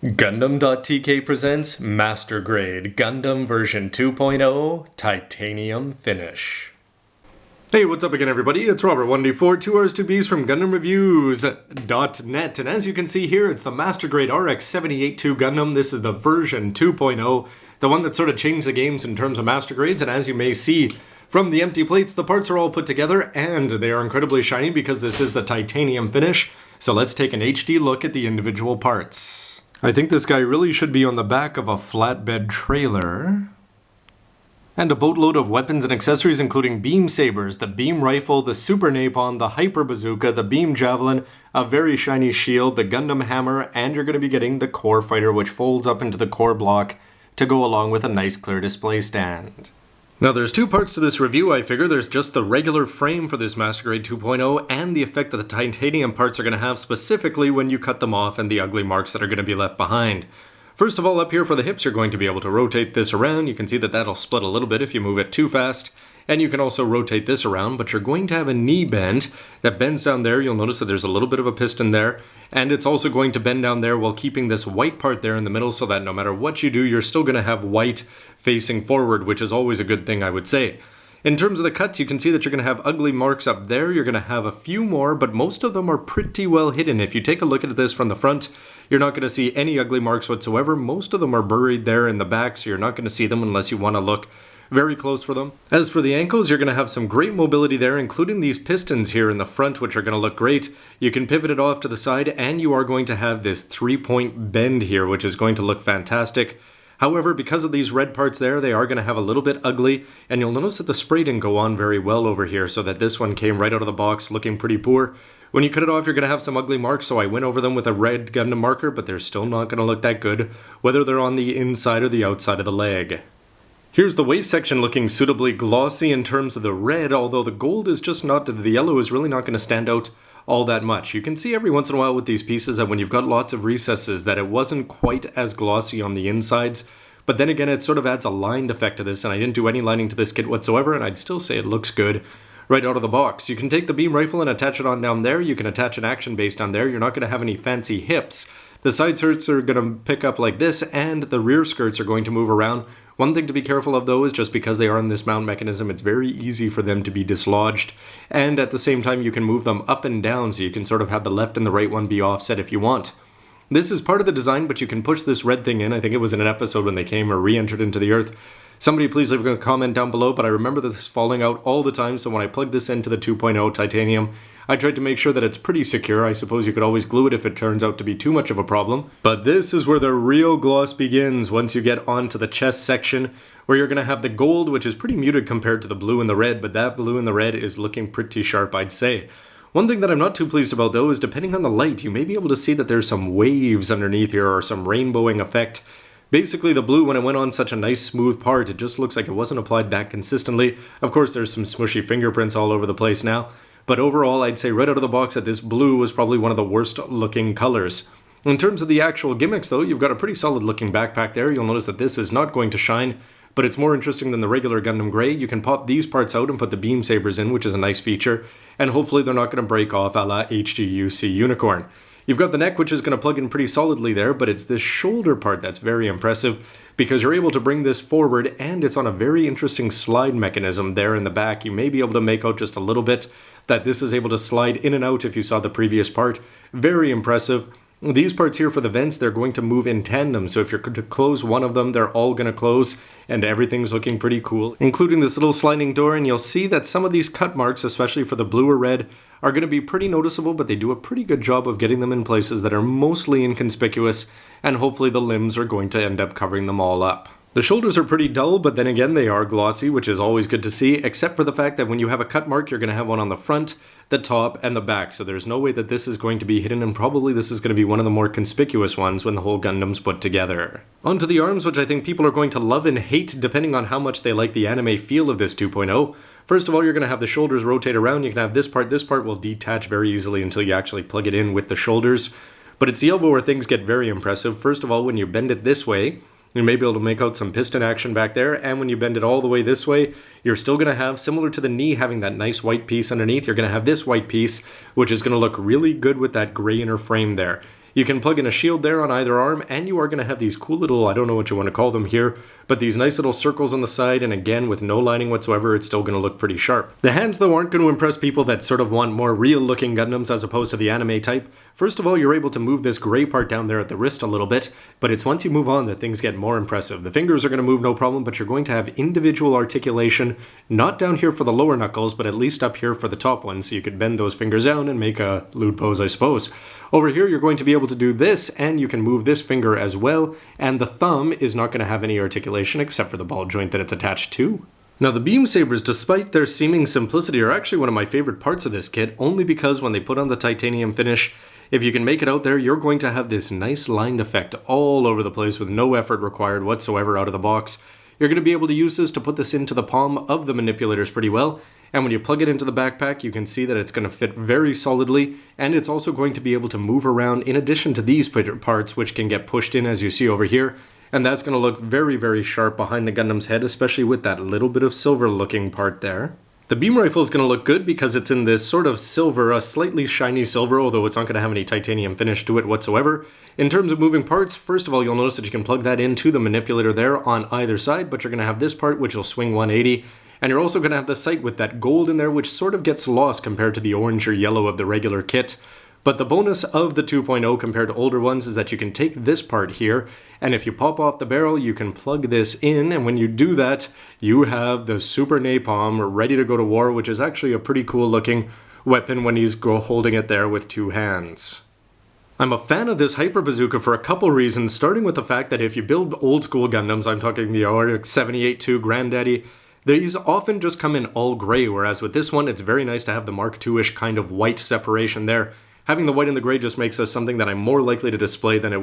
Gundam.tk presents Master Grade Gundam version 2.0 Titanium Finish. Hey, what's up again everybody? It's Robert 1D4, 2Rs2Bs from GundamReviews.net, and as you can see here, it's the Master Grade RX-78-2 Gundam. This is the version 2.0, the one that sort of changed the games in terms of Master Grades, and as you may see from the empty plates, the parts are all put together, and they are incredibly shiny because this is the titanium finish. So let's take an HD look at the individual parts. I think this guy really should be on the back of a flatbed trailer. And a boatload of weapons and accessories including beam sabers, the beam rifle, the super napalm, the hyper bazooka, the beam javelin, a very shiny shield, the Gundam hammer, and you're going to be getting the core fighter, which folds up into the core block to go along with a nice clear display stand. Now there's two parts to this review, I figure. There's just the regular frame for this Master Grade 2.0 and the effect that the titanium parts are going to have specifically when you cut them off and the ugly marks that are going to be left behind. First of all, up here for the hips, you're going to be able to rotate this around. You can see that that'll split a little bit if you move it too fast. And you can also rotate this around, but you're going to have a knee bend that bends down there. You'll notice that there's a little bit of a piston there. And it's also going to bend down there while keeping this white part there in the middle so that no matter what you do, you're still going to have white facing forward, which is always a good thing, I would say. In terms of the cuts, you can see that you're going to have ugly marks up there. You're going to have a few more, but most of them are pretty well hidden. If you take a look at this from the front, you're not going to see any ugly marks whatsoever. Most of them are buried there in the back, so you're not going to see them unless you want to look very close for them. As for the ankles, you're going to have some great mobility there, including these pistons here in the front, which are going to look great. You can pivot it off to the side, and you are going to have this 3-point bend here, which is going to look fantastic. However, because of these red parts there, they are going to have a little bit ugly, and you'll notice that the spray didn't go on very well over here, so that this one came right out of the box looking pretty poor. When you cut it off, you're going to have some ugly marks, so I went over them with a red Gundam marker, but they're still not going to look that good, whether they're on the inside or the outside of the leg. Here's the waist section looking suitably glossy in terms of the red, although the gold is just not, the yellow is really not going to stand out all that much. You can see every once in a while with these pieces that when you've got lots of recesses that it wasn't quite as glossy on the insides, but then again it sort of adds a lined effect to this, and I didn't do any lining to this kit whatsoever, and I'd still say it looks good right out of the box. You can take the beam rifle and attach it on down there. You can attach an action base down there. You're not going to have any fancy hips. The side skirts are going to pick up like this, and the rear skirts are going to move around. One thing to be careful of though is just because they are in this mount mechanism, it's very easy for them to be dislodged, and at the same time you can move them up and down, so you can sort of have the left and the right one be offset if you want. This is part of the design, but you can push this red thing in. I think it was in an episode when they came or re-entered into the Earth. Somebody please leave a comment down below, but I remember this falling out all the time, so when I plugged this into the 2.0 titanium, I tried to make sure that it's pretty secure. I suppose you could always glue it if it turns out to be too much of a problem. But this is where the real gloss begins once you get onto the chest section, where you're going to have the gold, which is pretty muted compared to the blue and the red, but that blue and the red is looking pretty sharp, I'd say. One thing that I'm not too pleased about though is depending on the light, you may be able to see that there's some waves underneath here or some rainbowing effect. Basically the blue, when it went on such a nice smooth part, it just looks like it wasn't applied that consistently. Of course there's some smushy fingerprints all over the place now. But overall, I'd say right out of the box that this blue was probably one of the worst looking colors. In terms of the actual gimmicks though, you've got a pretty solid looking backpack there. You'll notice that this is not going to shine, but it's more interesting than the regular Gundam Grey. You can pop these parts out and put the beam sabers in, which is a nice feature, and hopefully they're not going to break off a la HGUC Unicorn. You've got the neck, which is going to plug in pretty solidly there, but it's this shoulder part that's very impressive because you're able to bring this forward, and it's on a very interesting slide mechanism there in the back. You may be able to make out just a little bit that this is able to slide in and out if you saw the previous part. Very impressive. These parts here for the vents, they're going to move in tandem, so if you're to close one of them, they're all going to close, and everything's looking pretty cool, including this little sliding door, and you'll see that some of these cut marks, especially for the blue or red, are going to be pretty noticeable, but they do a pretty good job of getting them in places that are mostly inconspicuous, and hopefully the limbs are going to end up covering them all up. The shoulders are pretty dull, but then again they are glossy, which is always good to see, except for the fact that when you have a cut mark, you're going to have one on the front, the top, and the back, so there's no way that this is going to be hidden, and probably this is going to be one of the more conspicuous ones when the whole Gundam's put together. Onto the arms, which I think people are going to love and hate depending on how much they like the anime feel of this 2.0. First of all, you're going to have the shoulders rotate around. You can have this part will detach very easily until you actually plug it in with the shoulders. But it's the elbow where things get very impressive. First of all, when you bend it this way, you may be able to make out some piston action back there, and when you bend it all the way this way, you're still going to have, similar to the knee having that nice white piece underneath, you're going to have this white piece, which is going to look really good with that gray inner frame there. You can plug in a shield there on either arm, and you are going to have these cool little, I don't know what you want to call them here, but these nice little circles on the side, and again, with no lining whatsoever, it's still going to look pretty sharp. The hands, though, aren't going to impress people that sort of want more real-looking Gundams as opposed to the anime type. First of all, you're able to move this gray part down there at the wrist a little bit, but it's once you move on that things get more impressive. The fingers are going to move no problem, but you're going to have individual articulation, not down here for the lower knuckles, but at least up here for the top one, so you could bend those fingers down and make a lewd pose, I suppose. Over here, you're going to be able to do this, and you can move this finger as well, and the thumb is not going to have any articulation except for the ball joint that it's attached to. Now, the beam sabers, despite their seeming simplicity, are actually one of my favorite parts of this kit, only because when they put on the titanium finish, if you can make it out there, you're going to have this nice lined effect all over the place with no effort required whatsoever out of the box. You're going to be able to use this to put this into the palm of the manipulators pretty well, and when you plug it into the backpack, you can see that it's going to fit very solidly, and it's also going to be able to move around in addition to these parts, which can get pushed in as you see over here, and that's going to look very, very sharp behind the Gundam's head, especially with that little bit of silver looking part there. The beam rifle is going to look good because it's in this sort of silver, a slightly shiny silver, although it's not going to have any titanium finish to it whatsoever. In terms of moving parts, first of all, you'll notice that you can plug that into the manipulator there on either side, but you're going to have this part which will swing 180, and you're also going to have the sight with that gold in there, which sort of gets lost compared to the orange or yellow of the regular kit. But the bonus of the 2.0 compared to older ones is that you can take this part here, and if you pop off the barrel, you can plug this in, and when you do that, you have the Super Napalm ready to go to war, which is actually a pretty cool looking weapon when he's holding it there with two hands. I'm a fan of this Hyper Bazooka for a couple reasons, starting with the fact that if you build old school Gundams, I'm talking the RX-78-2 Granddaddy, these often just come in all gray, whereas with this one, it's very nice to have the Mark II-ish kind of white separation there. Having the white and the gray just makes us something that I'm more likely to display than I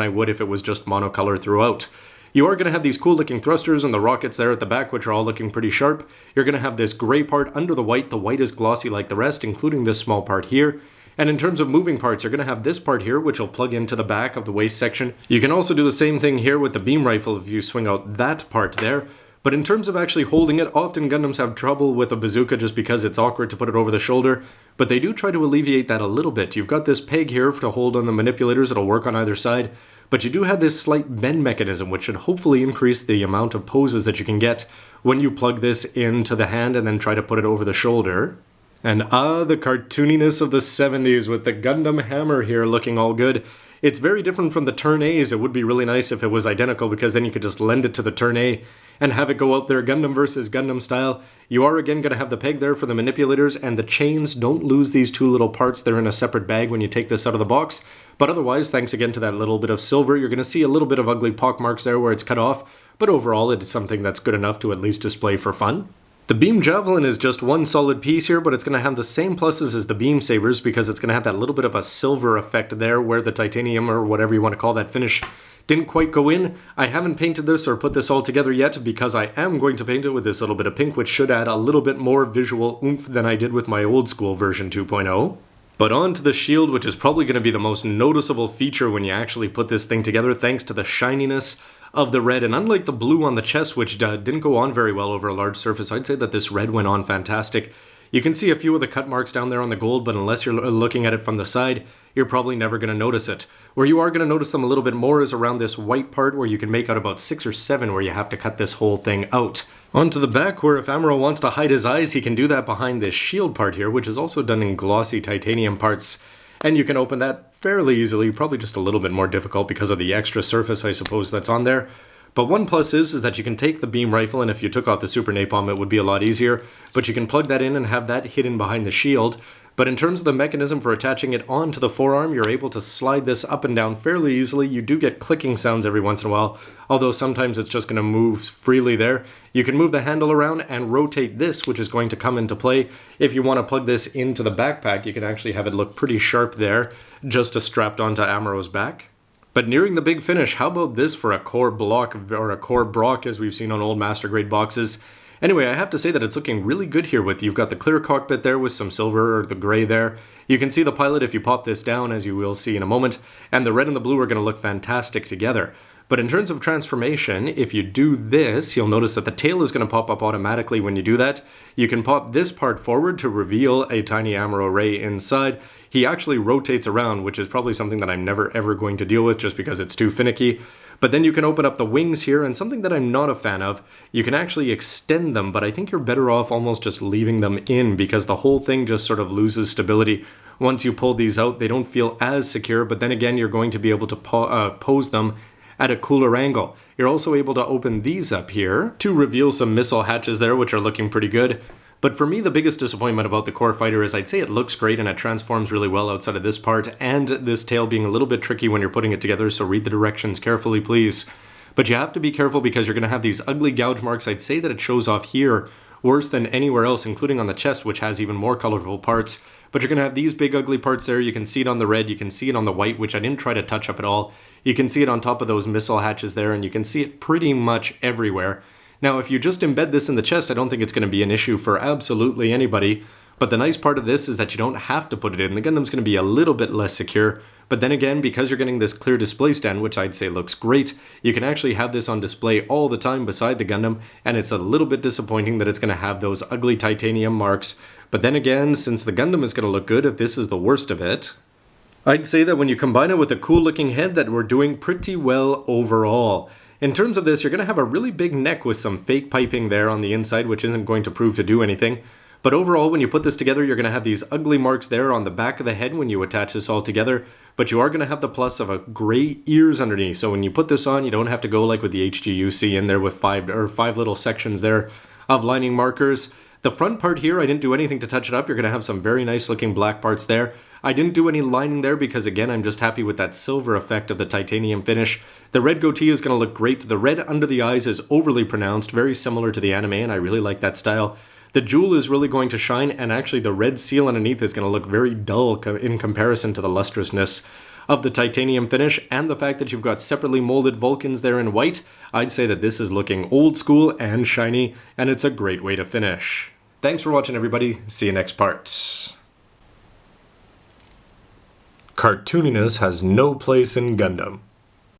would if it was just monocolor throughout. You are going to have these cool looking thrusters and the rockets there at the back, which are all looking pretty sharp. You're going to have this gray part under the white is glossy like the rest, including this small part here. And in terms of moving parts, you're going to have this part here, which will plug into the back of the waist section. You can also do the same thing here with the beam rifle if you swing out that part there. But in terms of actually holding it, often Gundams have trouble with a bazooka just because it's awkward to put it over the shoulder, but they do try to alleviate that a little bit. You've got this peg here to hold on the manipulators, it'll work on either side, but you do have this slight bend mechanism which should hopefully increase the amount of poses that you can get when you plug this into the hand and then try to put it over the shoulder. And the cartooniness of the 70s with the Gundam hammer here looking all good. It's very different from the Turn A's. It would be really nice if it was identical because then you could just lend it to the Turn A and have it go out there Gundam versus Gundam style. You are again going to have the peg there for the manipulators, and the chains. Don't lose these two little parts. They're in a separate bag when you take this out of the box. But otherwise, thanks again to that little bit of silver, you're going to see a little bit of ugly pock marks there where it's cut off, but overall it is something that's good enough to at least display for fun. The beam javelin is just one solid piece here, but it's going to have the same pluses as the beam sabers because it's going to have that little bit of a silver effect there where the titanium or whatever you want to call that finish didn't quite go in. I haven't painted this or put this all together yet because I am going to paint it with this little bit of pink, which should add a little bit more visual oomph than I did with my old school version 2.0. But on to the shield, which is probably going to be the most noticeable feature when you actually put this thing together thanks to the shininess of the red, and unlike the blue on the chest, which didn't go on very well over a large surface, I'd say that this red went on fantastic. You can see a few of the cut marks down there on the gold, but unless you're looking at it from the side, you're probably never going to notice it. Where you are going to notice them a little bit more is around this white part where you can make out about 6 or 7 where you have to cut this whole thing out. Onto the back, where if Amuro wants to hide his eyes, he can do that behind this shield part here, which is also done in glossy titanium parts. And you can open that fairly easily, probably just a little bit more difficult because of the extra surface, I suppose, that's on there. But one plus is that you can take the beam rifle, and if you took off the Super Napalm, it would be a lot easier. But you can plug that in and have that hidden behind the shield. But in terms of the mechanism for attaching it onto the forearm, you're able to slide this up and down fairly easily. You do get clicking sounds every once in a while, although sometimes it's just going to move freely there. You can move the handle around and rotate this, which is going to come into play. If you want to plug this into the backpack, you can actually have it look pretty sharp there, just strapped onto Amuro's back. But nearing the big finish, how about this for a core block, or a core Brock as we've seen on old Master Grade boxes? Anyway, I have to say that it's looking really good here with, you've got the clear cockpit there with some silver or the gray there. You can see the pilot if you pop this down, as you will see in a moment, and the red and the blue are going to look fantastic together. But in terms of transformation, if you do this, you'll notice that the tail is going to pop up automatically when you do that. You can pop this part forward to reveal a tiny Amuro ray inside. he actually rotates around, which is probably something that I'm never ever going to deal with just because it's too finicky. But then you can open up the wings here, and something that I'm not a fan of, you can actually extend them, but I think you're better off almost just leaving them in because the whole thing just sort of loses stability. Once you pull these out, they don't feel as secure, but then again, you're going to be able to pose them at a cooler angle. You're also able to open these up here to reveal some missile hatches there, which are looking pretty good. But for me, the biggest disappointment about the core fighter is I'd say it looks great and it transforms really well outside of this part, and this tail being a little bit tricky when you're putting it together, so read the directions carefully, please. But you have to be careful because you're going to have these ugly gouge marks. I'd say that it shows off here worse than anywhere else, including on the chest, which has even more colorful parts. But you're going to have these big ugly parts there. You can see it on the red, you can see it on the white, which I didn't try to touch up at all. You can see it on top of those missile hatches there, and you can see it pretty much everywhere. Now, if you just embed this in the chest, I don't think it's going to be an issue for absolutely anybody. But the nice part of this is that you don't have to put it in. The Gundam's going to be a little bit less secure. But then again, because you're getting this clear display stand, which I'd say looks great, you can actually have this on display all the time beside the Gundam, and it's a little bit disappointing that it's going to have those ugly titanium marks. But then again, since the Gundam is going to look good if this is the worst of it, I'd say that when you combine it with a cool looking head, that we're doing pretty well overall. In terms of this, you're going to have a really big neck with some fake piping there on the inside, which isn't going to prove to do anything. But overall, when you put this together, you're going to have these ugly marks there on the back of the head when you attach this all together. But you are going to have the plus of a gray ears underneath. So when you put this on, you don't have to go like with the HGUC in there with five little sections there of lining markers. The front part here, I didn't do anything to touch it up. You're going to have some very nice looking black parts there. I didn't do any lining there because, again, I'm just happy with that silver effect of the titanium finish. The red goatee is going to look great. The red under the eyes is overly pronounced, very similar to the anime, and I really like that style. The jewel is really going to shine, and actually the red seal underneath is going to look very dull in comparison to the lustrousness of the titanium finish, and the fact that you've got separately molded Vulcans there in white. I'd say that this is looking old school and shiny, and it's a great way to finish. Thanks for watching, everybody. See you next part. Cartooniness has no place in Gundam.